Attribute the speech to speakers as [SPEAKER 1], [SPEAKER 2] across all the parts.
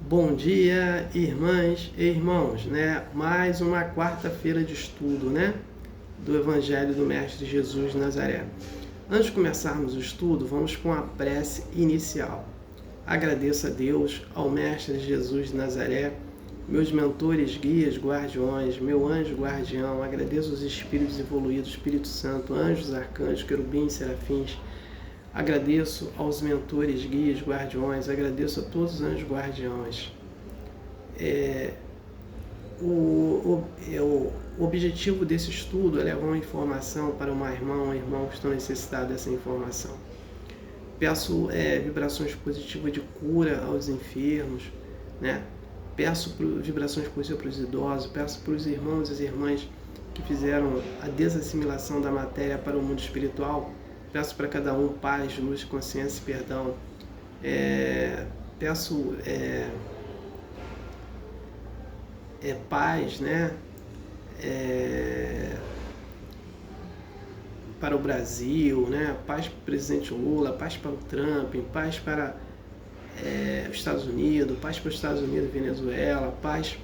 [SPEAKER 1] Bom dia, irmãs e irmãos, né? Mais uma quarta-feira de estudo, né? Do Evangelho do Mestre Jesus de Nazaré. Antes de começarmos o estudo, vamos com a prece inicial. Agradeço a Deus, ao Mestre Jesus de Nazaré, meus mentores, guias, guardiões, meu anjo guardião. Agradeço os espíritos evoluídos, Espírito Santo, anjos, arcanjos, querubins, serafins. Agradeço aos mentores, guias, guardiões, agradeço a todos os anjos guardiões. O objetivo desse estudo é levar uma informação para uma irmã ou um irmão que estão necessitados dessa informação. Peço vibrações positivas de cura aos enfermos, né? Peço vibrações positivas para os idosos, peço para os irmãos e as irmãs que fizeram a desassimilação da matéria para o mundo espiritual. Peço para cada um paz, luz, consciência e perdão. Peço paz, né? Para o Brasil, né? Paz para o presidente Lula, paz para o Trump, paz para os Estados Unidos, paz para os Estados Unidos e Venezuela, paz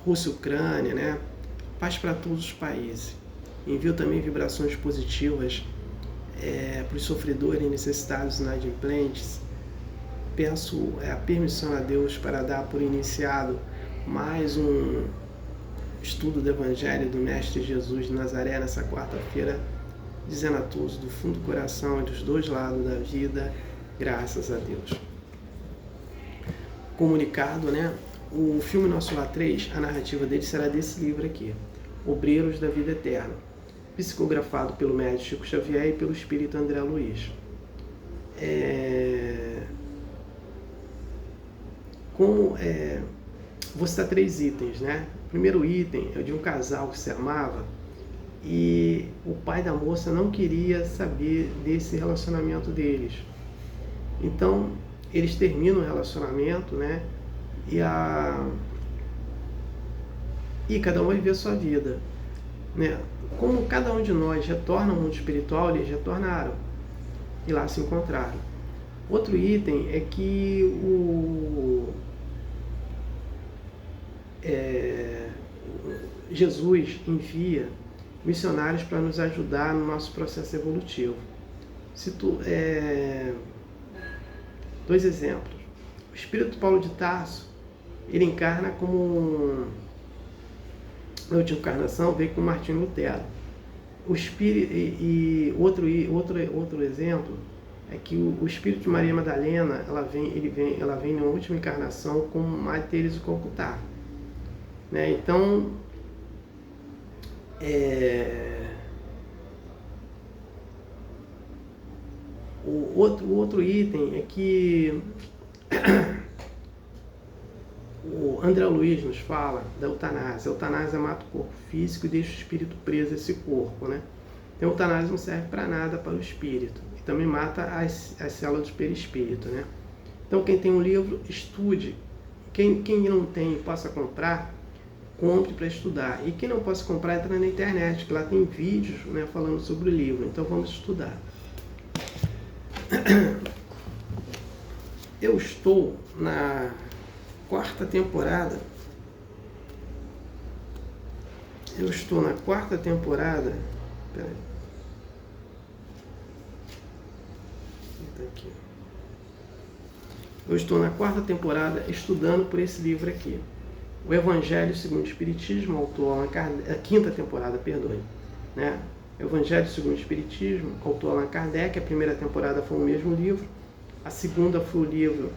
[SPEAKER 1] Rússia e Ucrânia, né? Paz para todos os países. Envio também vibrações positivas para os sofredores, necessitados, inadimplentes. Peço a permissão a Deus para dar por iniciado mais um estudo do Evangelho do Mestre Jesus de Nazaré nessa quarta-feira, dizendo a todos do fundo do coração e dos dois lados da vida, graças a Deus. Comunicado, né? O filme Nosso Lar 3, a narrativa dele será desse livro aqui, Obreiros da Vida Eterna, psicografado pelo médium Chico Xavier e pelo espírito André Luiz. Vou citar 3 itens, né? O primeiro item é de um casal que se amava e o pai da moça não queria saber desse relacionamento deles. Então, eles terminam o relacionamento, né? E cada um vai viver a sua vida, né? Como cada um de nós retorna ao mundo espiritual, eles retornaram e lá se encontraram. Outro item é que Jesus envia missionários para nos ajudar no nosso processo evolutivo. Cito 2 exemplos. O espírito Paulo de Tarso, ele encarna como na última encarnação veio com Martinho Lutero. O espírito outro exemplo é que o espírito de Maria Madalena, ela vem na última encarnação com Madre Teresa de Calcutá, né? Então, o outro item é que o André Luiz nos fala da eutanásia. A eutanásia mata o corpo físico e deixa o espírito preso a esse corpo, né? Então, a eutanásia não serve para nada para o espírito. E também mata as células do perispírito, né? Então, quem tem um livro, estude. Quem não tem, possa comprar, compre para estudar. E quem não possa comprar, entra na internet, que lá tem vídeos, né, falando sobre o livro. Então, vamos estudar. Eu estou na 4ª temporada. Peraí. Aqui. Eu estou na 4ª temporada estudando por esse livro aqui. O Evangelho segundo o Espiritismo, autor Allan Kardec, a 5ª temporada, perdoe, né? Evangelho segundo o Espiritismo, autor Allan Kardec. A primeira temporada foi o mesmo livro. A segunda foi o livro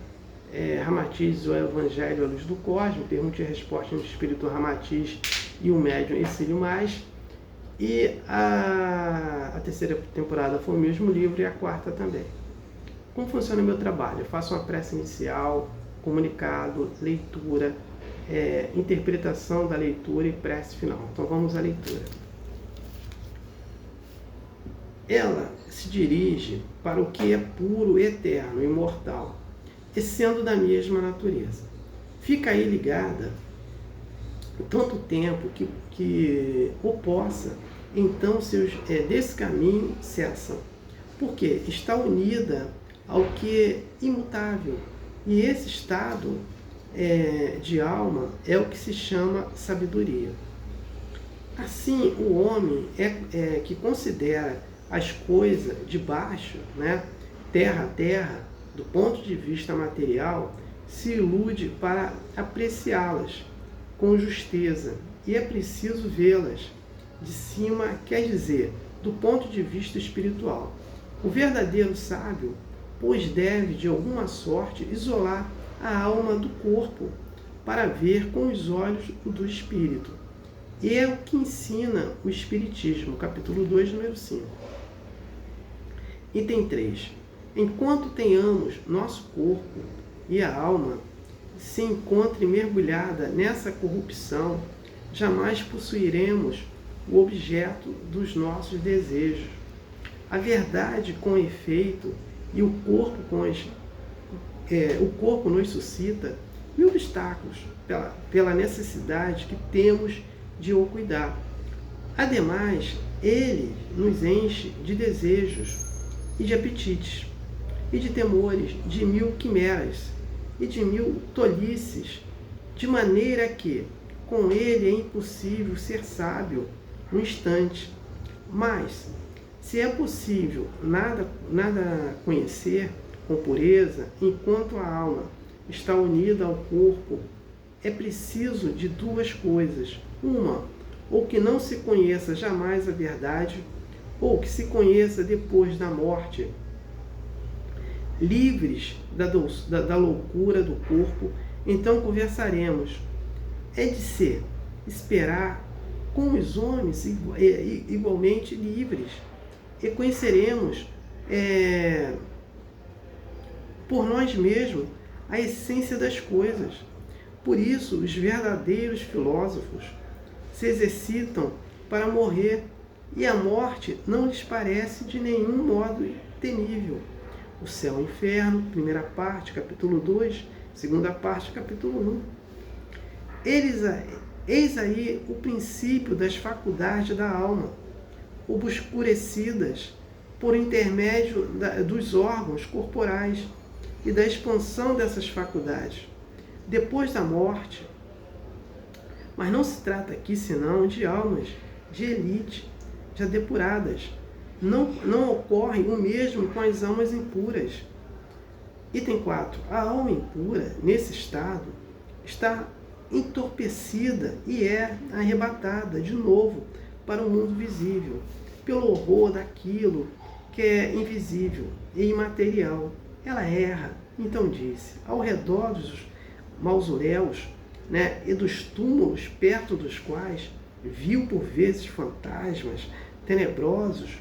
[SPEAKER 1] Ramatiz, o Evangelho à Luz do Cosmo, pergunta e resposta no Espírito Ramatiz e o médium Exílio Mais. E a 3ª temporada foi o mesmo livro e a 4ª também. Como funciona o meu trabalho? Eu faço uma prece inicial, comunicado, leitura, interpretação da leitura e prece final. Então vamos à leitura. Ela se dirige para o que é puro, eterno, imortal, e sendo da mesma natureza. Fica aí ligada tanto tempo que o possa, então desse caminho cessam. Porque está unida ao que é imutável. E esse estado de alma é o que se chama sabedoria. Assim, o homem que considera as coisas de baixo, né, terra a terra, do ponto de vista material, se ilude para apreciá-las com justeza, e é preciso vê-las de cima, quer dizer, do ponto de vista espiritual. O verdadeiro sábio, pois deve, de alguma sorte, isolar a alma do corpo para ver com os olhos do espírito. E é o que ensina o Espiritismo, capítulo 2, número 5. Item 3. Enquanto tenhamos nosso corpo e a alma se encontre mergulhada nessa corrupção, jamais possuiremos o objeto dos nossos desejos. A verdade com efeito e o corpo nos suscita mil obstáculos pela necessidade que temos de o cuidar. Ademais, ele nos enche de desejos e de apetites, e de temores, de mil quimeras e de mil tolices, de maneira que com ele é impossível ser sábio no instante. Mas, se é possível nada conhecer com pureza, enquanto a alma está unida ao corpo, é preciso de duas coisas. Uma, ou que não se conheça jamais a verdade, ou que se conheça depois da morte. Livres da loucura do corpo, então conversaremos. É de se esperar com os homens igualmente livres, e conheceremos por nós mesmos a essência das coisas. Por isso, os verdadeiros filósofos se exercitam para morrer, e a morte não lhes parece de nenhum modo temível. O céu e o inferno, primeira parte, capítulo 2, segunda parte, capítulo 1. Eis aí o princípio das faculdades da alma, obscurecidas por intermédio dos órgãos corporais e da expansão dessas faculdades depois da morte. Mas não se trata aqui senão de almas de elite, já depuradas. Não ocorre o mesmo com as almas impuras. Item 4. A alma impura, nesse estado, está entorpecida e é arrebatada de novo para o mundo visível, pelo horror daquilo que é invisível e imaterial. Ela erra, então disse, ao redor dos mausoléus, né, e dos túmulos perto dos quais viu por vezes fantasmas tenebrosos,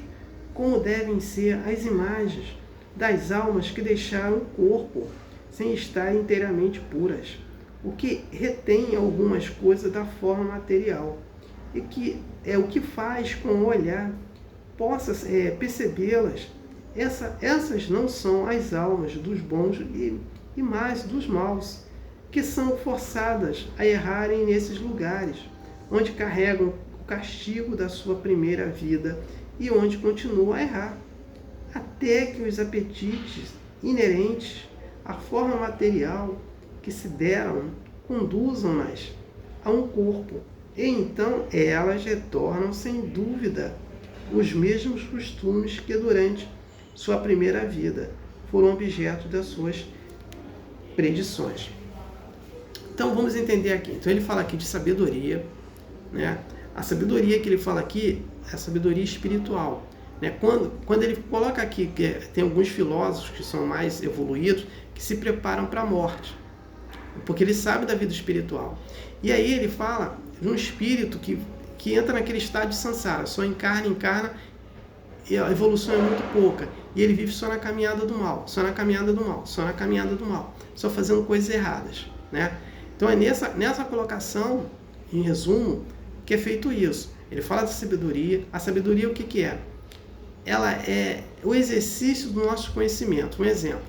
[SPEAKER 1] como devem ser as imagens das almas que deixaram o corpo sem estar inteiramente puras, o que retém algumas coisas da forma material, e que é o que faz com o olhar possa percebê-las. Essas não são as almas dos bons e mais dos maus, que são forçadas a errarem nesses lugares, onde carregam o castigo da sua primeira vida e onde continuam a errar, até que os apetites inerentes à forma material que se deram conduzam-nas a um corpo, e então elas retornam sem dúvida os mesmos costumes que durante sua primeira vida foram objeto das suas predições. Então vamos entender aqui. Então ele fala aqui de sabedoria, né? A sabedoria que ele fala aqui é a sabedoria espiritual, né? Quando ele coloca aqui que tem alguns filósofos que são mais evoluídos que se preparam para a morte, porque ele sabe da vida espiritual. E aí ele fala de um espírito que entra naquele estado de samsara, só encarna, e a evolução é muito pouca. E ele vive só na caminhada do mal, só na caminhada do mal, só na caminhada do mal, só fazendo coisas erradas, né? Então é nessa colocação, em resumo, que é feito isso. Ele fala da sabedoria. A sabedoria o que é? Ela é o exercício do nosso conhecimento. Um exemplo,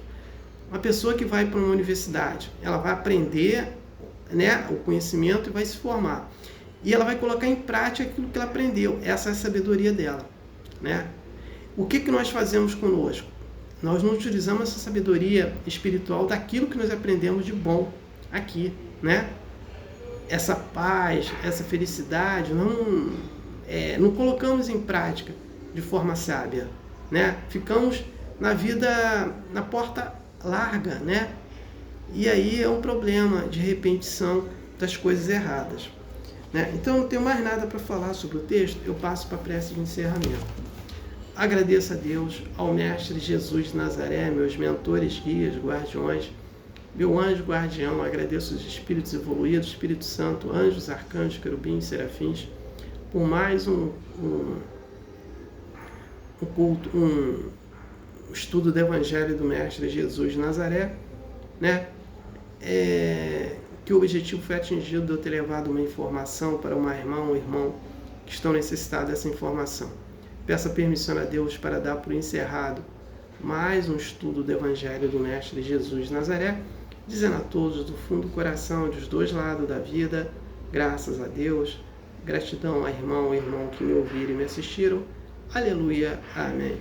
[SPEAKER 1] uma pessoa que vai para uma universidade, ela vai aprender, né, o conhecimento e vai se formar. E ela vai colocar em prática aquilo que ela aprendeu. Essa é a sabedoria dela, né? O que nós fazemos conosco? Nós não utilizamos essa sabedoria espiritual daquilo que nós aprendemos de bom aqui, né? Essa paz, essa felicidade, não colocamos em prática de forma sábia, né? Ficamos na vida na porta larga, né? E aí é um problema de repetição das coisas erradas, né? Então, não tenho mais nada para falar sobre o texto, eu passo para a prece de encerramento. Agradeço a Deus, ao Mestre Jesus de Nazaré, meus mentores, guias, guardiões, meu anjo guardião, agradeço os espíritos evoluídos, Espírito Santo, anjos, arcanjos, querubins, serafins, por mais um culto, um estudo do Evangelho do Mestre Jesus de Nazaré, né? Que o objetivo foi atingido de eu ter levado uma informação para uma irmã ou irmão que estão necessitados dessa informação. Peço a permissão a Deus para dar por encerrado mais um estudo do Evangelho do Mestre Jesus de Nazaré, dizendo a todos do fundo do coração, dos dois lados da vida, graças a Deus, gratidão a irmão ou irmão que me ouviram e me assistiram. Aleluia, amém.